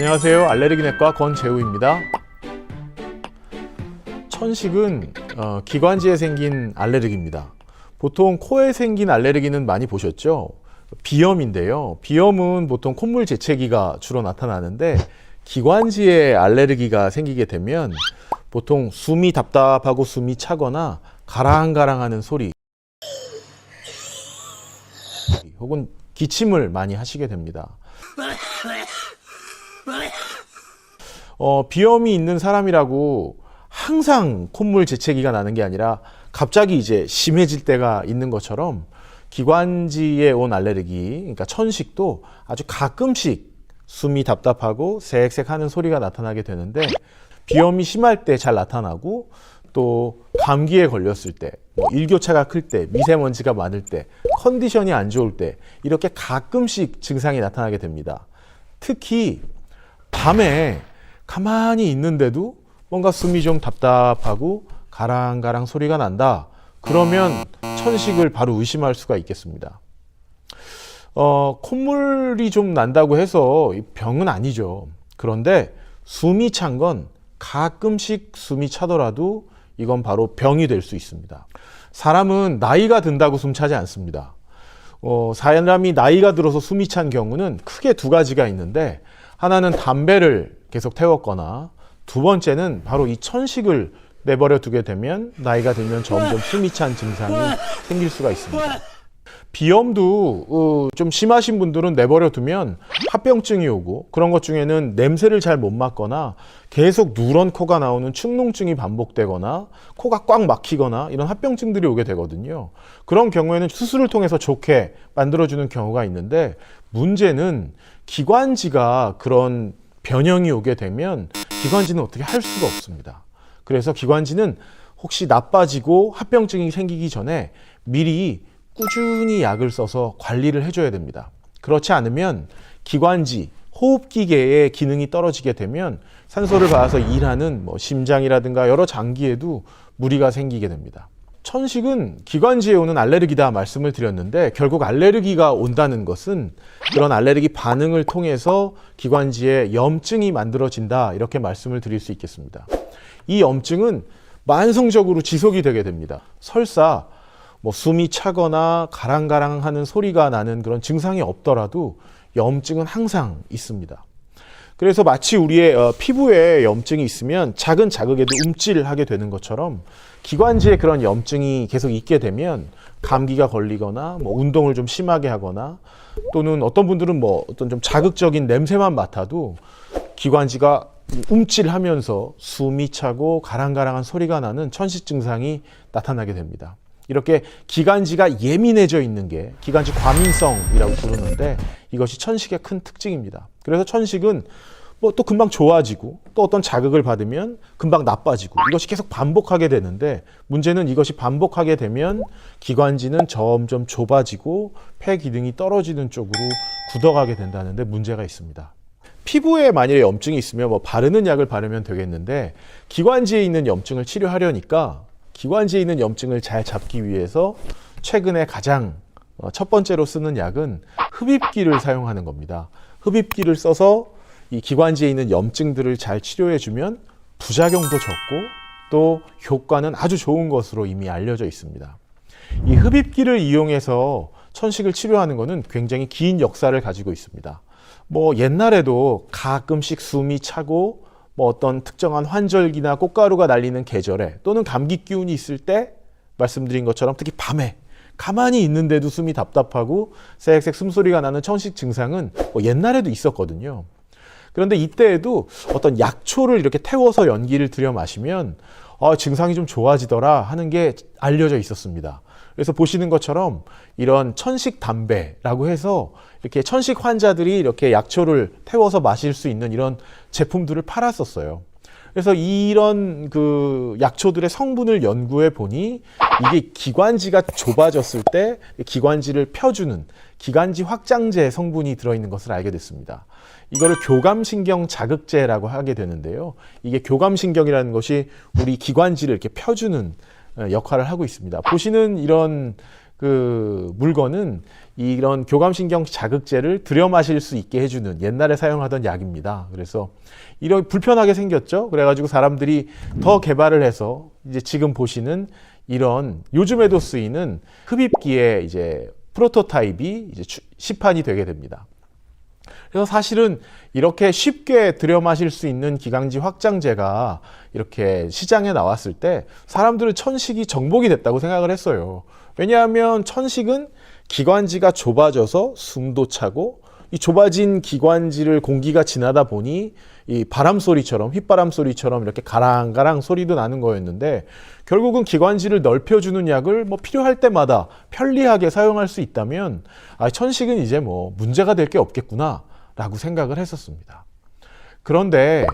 안녕하세요. 알레르기내과 권재우입니다. 천식은 기관지에 생긴 알레르기입니다. 보통 코에 생긴 알레르기는 많이 보셨죠? 비염인데요. 비염은 보통 콧물 재채기가 주로 나타나는데 기관지에 알레르기가 생기게 되면 보통 숨이 답답하고 숨이 차거나 가랑가랑하는 소리 혹은 기침을 많이 하시게 됩니다. 비염이 있는 사람이라고 항상 콧물 재채기가 나는 게 아니라 갑자기 이제 심해질 때가 있는 것처럼 기관지에 온 알레르기, 그러니까 천식도 아주 가끔씩 숨이 답답하고 새색색 하는 소리가 나타나게 되는데 비염이 심할 때 잘 나타나고 또 감기에 걸렸을 때, 일교차가 클 때, 미세먼지가 많을 때, 컨디션이 안 좋을 때 이렇게 가끔씩 증상이 나타나게 됩니다. 특히 밤에 가만히 있는데도 뭔가 숨이 좀 답답하고 가랑가랑 소리가 난다. 그러면 천식을 바로 의심할 수가 있겠습니다. 콧물이 좀 난다고 해서 병은 아니죠. 그런데 숨이 찬 건 가끔씩 숨이 차더라도 이건 바로 병이 될 수 있습니다. 사람은 나이가 든다고 숨 차지 않습니다. 사람이 나이가 들어서 숨이 찬 경우는 크게 두 가지가 있는데 하나는 담배를 계속 태웠거나 두 번째는 바로 이 천식을 내버려 두게 되면 나이가 들면 점점 숨이 찬 증상이 생길 수가 있습니다. 비염도 좀 심하신 분들은 내버려 두면 합병증이 오고 그런 것 중에는 냄새를 잘 못 맡거나 계속 누런 코가 나오는 축농증이 반복되거나 코가 꽉 막히거나 이런 합병증들이 오게 되거든요. 그런 경우에는 수술을 통해서 좋게 만들어주는 경우가 있는데 문제는 기관지가 그런 변형이 오게 되면 기관지는 어떻게 할 수가 없습니다. 그래서 기관지는 혹시 나빠지고 합병증이 생기기 전에 미리 꾸준히 약을 써서 관리를 해줘야 됩니다. 그렇지 않으면 기관지, 호흡기계의 기능이 떨어지게 되면 산소를 받아서 일하는 심장이라든가 여러 장기에도 무리가 생기게 됩니다. 천식은 기관지에 오는 알레르기다 말씀을 드렸는데 결국 알레르기가 온다는 것은 그런 알레르기 반응을 통해서 기관지에 염증이 만들어진다 이렇게 말씀을 드릴 수 있겠습니다. 이 염증은 만성적으로 지속이 되게 됩니다. 설사 숨이 차거나 가랑가랑하는 소리가 나는 그런 증상이 없더라도 염증은 항상 있습니다. 그래서 마치 우리의 피부에 염증이 있으면 작은 자극에도 움찔하게 되는 것처럼 기관지에 그런 염증이 계속 있게 되면 감기가 걸리거나 운동을 좀 심하게 하거나 또는 어떤 분들은 어떤 좀 자극적인 냄새만 맡아도 기관지가 움찔하면서 숨이 차고 가랑가랑한 소리가 나는 천식 증상이 나타나게 됩니다. 이렇게 기관지가 예민해져 있는 게 기관지 과민성이라고 부르는데 이것이 천식의 큰 특징입니다. 그래서 천식은 또 금방 좋아지고 또 어떤 자극을 받으면 금방 나빠지고 이것이 계속 반복하게 되는데 문제는 이것이 반복하게 되면 기관지는 점점 좁아지고 폐 기능이 떨어지는 쪽으로 굳어가게 된다는 데 문제가 있습니다. 피부에 만일에 염증이 있으면 바르는 약을 바르면 되겠는데 기관지에 있는 염증을 치료하려니까 기관지에 있는 염증을 잘 잡기 위해서 최근에 가장 첫 번째로 쓰는 약은 흡입기를 사용하는 겁니다. 흡입기를 써서 이 기관지에 있는 염증들을 잘 치료해주면 부작용도 적고 또 효과는 아주 좋은 것으로 이미 알려져 있습니다. 이 흡입기를 이용해서 천식을 치료하는 것은 굉장히 긴 역사를 가지고 있습니다. 옛날에도 가끔씩 숨이 차고 어떤 특정한 환절기나 꽃가루가 날리는 계절에 또는 감기 기운이 있을 때 말씀드린 것처럼 특히 밤에 가만히 있는데도 숨이 답답하고 새색색 숨소리가 나는 천식 증상은 옛날에도 있었거든요. 그런데 이때에도 어떤 약초를 이렇게 태워서 연기를 들여 마시면 증상이 좀 좋아지더라 하는 게 알려져 있었습니다. 그래서 보시는 것처럼 이런 천식 담배라고 해서 이렇게 천식 환자들이 이렇게 약초를 태워서 마실 수 있는 이런 제품들을 팔았었어요. 그래서 이런 약초들의 성분을 연구해 보니 이게 기관지가 좁아졌을 때 기관지를 펴주는 기관지 확장제 성분이 들어있는 것을 알게 됐습니다. 이거를 교감신경 자극제라고 하게 되는데요. 이게 교감신경이라는 것이 우리 기관지를 이렇게 펴주는 역할을 하고 있습니다. 보시는 이런 그 물건은 이런 교감신경 자극제를 들여 마실 수 있게 해주는 옛날에 사용하던 약입니다. 그래서 이런 불편하게 생겼죠. 그래가지고 사람들이 더 개발을 해서 이제 지금 보시는 이런 요즘에도 쓰이는 흡입기의 이제 프로토타입이 이제 시판이 되게 됩니다. 그래서 사실은 이렇게 쉽게 들여 마실 수 있는 기관지 확장제가 이렇게 시장에 나왔을 때 사람들은 천식이 정복이 됐다고 생각을 했어요. 왜냐하면 천식은 기관지가 좁아져서 숨도 차고 이 좁아진 기관지를 공기가 지나다 보니 이 바람 소리처럼 휘바람 소리처럼 이렇게 가랑가랑 소리도 나는 거였는데 결국은 기관지를 넓혀주는 약을 뭐 필요할 때마다 편리하게 사용할 수 있다면 천식은 이제 뭐 문제가 될 게 없겠구나 라고 생각을 했었습니다. 그런데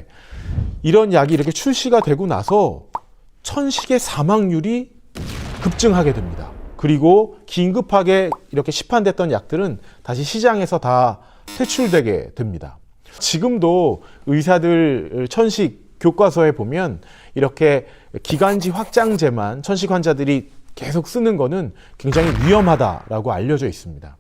이런 약이 이렇게 출시가 되고 나서 천식의 사망률이 급증하게 됩니다. 그리고 긴급하게 이렇게 시판됐던 약들은 다시 시장에서 다 퇴출되게 됩니다. 지금도 의사들 천식 교과서에 보면 이렇게 기관지 확장제만 천식 환자들이 계속 쓰는 거는 굉장히 위험하다라고 알려져 있습니다.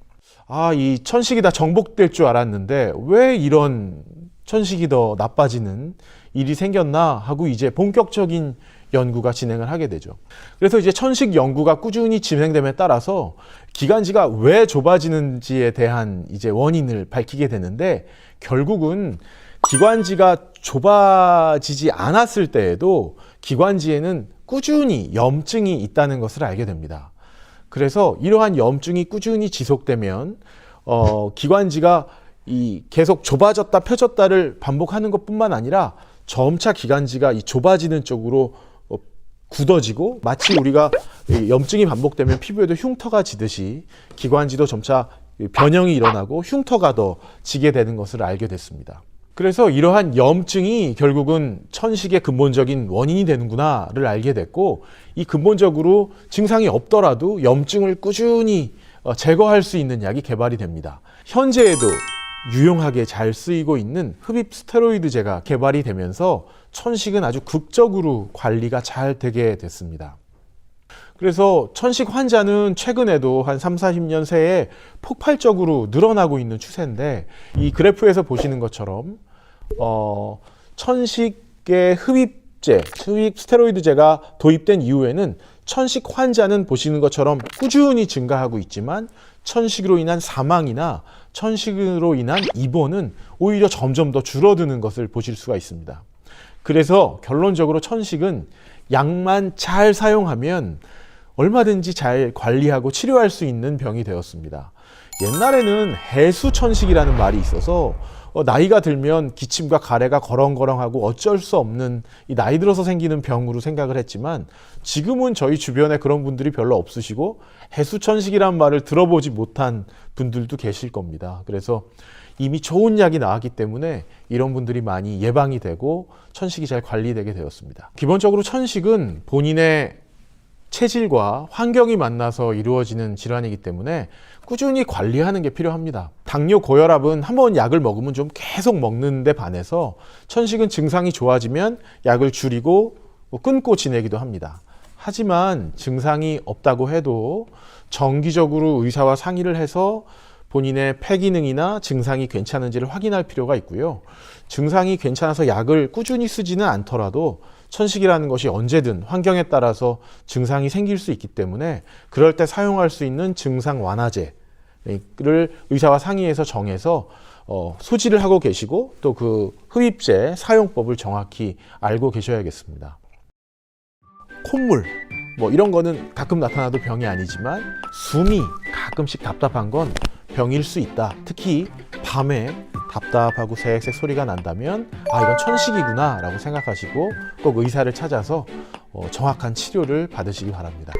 이 천식이 다 정복될 줄 알았는데 왜 이런 천식이 더 나빠지는 일이 생겼나 하고 이제 본격적인 연구가 진행을 하게 되죠. 그래서 이제 천식 연구가 꾸준히 진행됨에 따라서 기관지가 왜 좁아지는지에 대한 이제 원인을 밝히게 되는데 결국은 기관지가 좁아지지 않았을 때에도 기관지에는 꾸준히 염증이 있다는 것을 알게 됩니다. 그래서 이러한 염증이 꾸준히 지속되면 기관지가 계속 좁아졌다 펴졌다를 반복하는 것뿐만 아니라 점차 기관지가 이 좁아지는 쪽으로 굳어지고 마치 우리가 염증이 반복되면 피부에도 흉터가 지듯이 기관지도 점차 변형이 일어나고 흉터가 더 지게 되는 것을 알게 됐습니다. 그래서 이러한 염증이 결국은 천식의 근본적인 원인이 되는구나를 알게 됐고 이 근본적으로 증상이 없더라도 염증을 꾸준히 제거할 수 있는 약이 개발이 됩니다. 현재에도 유용하게 잘 쓰이고 있는 흡입 스테로이드제가 개발이 되면서 천식은 아주 극적으로 관리가 잘 되게 됐습니다. 그래서 천식 환자는 최근에도 한 3, 40년 새에 폭발적으로 늘어나고 있는 추세인데 이 그래프에서 보시는 것처럼 천식의 흡입제, 흡입 스테로이드제가 도입된 이후에는 천식 환자는 보시는 것처럼 꾸준히 증가하고 있지만 천식으로 인한 사망이나 천식으로 인한 입원은 오히려 점점 더 줄어드는 것을 보실 수가 있습니다. 그래서 결론적으로 천식은 약만 잘 사용하면 얼마든지 잘 관리하고 치료할 수 있는 병이 되었습니다. 옛날에는 해수천식이라는 말이 있어서 나이가 들면 기침과 가래가 거렁거렁하고 어쩔 수 없는 이 나이 들어서 생기는 병으로 생각을 했지만 지금은 저희 주변에 그런 분들이 별로 없으시고 해수천식이라는 말을 들어보지 못한 분들도 계실 겁니다. 그래서 이미 좋은 약이 나왔기 때문에 이런 분들이 많이 예방이 되고 천식이 잘 관리되게 되었습니다. 기본적으로 천식은 본인의 체질과 환경이 만나서 이루어지는 질환이기 때문에 꾸준히 관리하는 게 필요합니다. 당뇨, 고혈압은 한번 약을 먹으면 좀 계속 먹는데 반해서 천식은 증상이 좋아지면 약을 줄이고 끊고 지내기도 합니다. 하지만 증상이 없다고 해도 정기적으로 의사와 상의를 해서 본인의 폐기능이나 증상이 괜찮은지를 확인할 필요가 있고요. 증상이 괜찮아서 약을 꾸준히 쓰지는 않더라도 천식이라는 것이 언제든 환경에 따라서 증상이 생길 수 있기 때문에 그럴 때 사용할 수 있는 증상 완화제를 의사와 상의해서 정해서 소지를 하고 계시고 또 그 흡입제 사용법을 정확히 알고 계셔야겠습니다. 콧물 뭐 이런 거는 가끔 나타나도 병이 아니지만 숨이 가끔씩 답답한 건 병일 수 있다. 특히 밤에 답답하고 새색 소리가 난다면 이건 천식이구나 라고 생각하시고 꼭 의사를 찾아서 정확한 치료를 받으시기 바랍니다.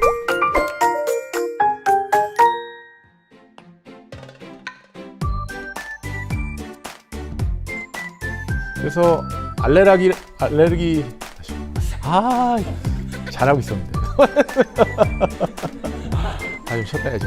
그래서 알레르기 잘하고 있었는데 좀 쉬었다 해야지.